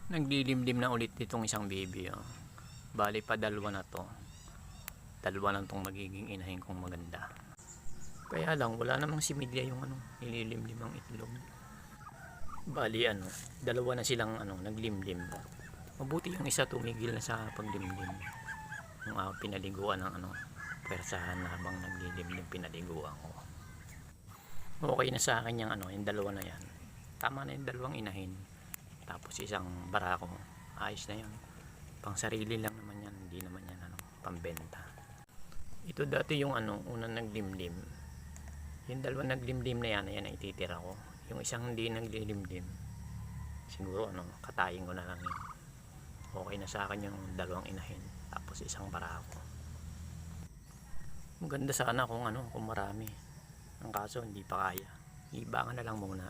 Naglilimlim na ulit itong isang baby, oh. Bali pa dalawa na to. Dalawa lang tong magiging inahin kong maganda. Kaya lang wala namang similya yung nililimlim ang itlog. Bali dalawa na silang naglimlim. Mabuti yung isa tumigil na sa paglimlim. Yung pinaliguan ng pwersahan na habang naglilimlim pinaliguan ko. Okay na sa akin yung dalawa na yan. Tama na yung dalawang inahin. Tapos isang barako, ayos na yun. Pang sarili lang naman yan, hindi naman yan pambenta. Ito dati yung unang naglimlim. Yung dalawang naglimlim na yan ang ititira ko. Yung isang hindi naglilimlim, siguro katayin ko na lang yun. Okay na sa akin yung dalawang inahin. Tapos isang barako. Maganda sana kung marami. Ang kaso hindi pa kaya. Ibangan na lang muna.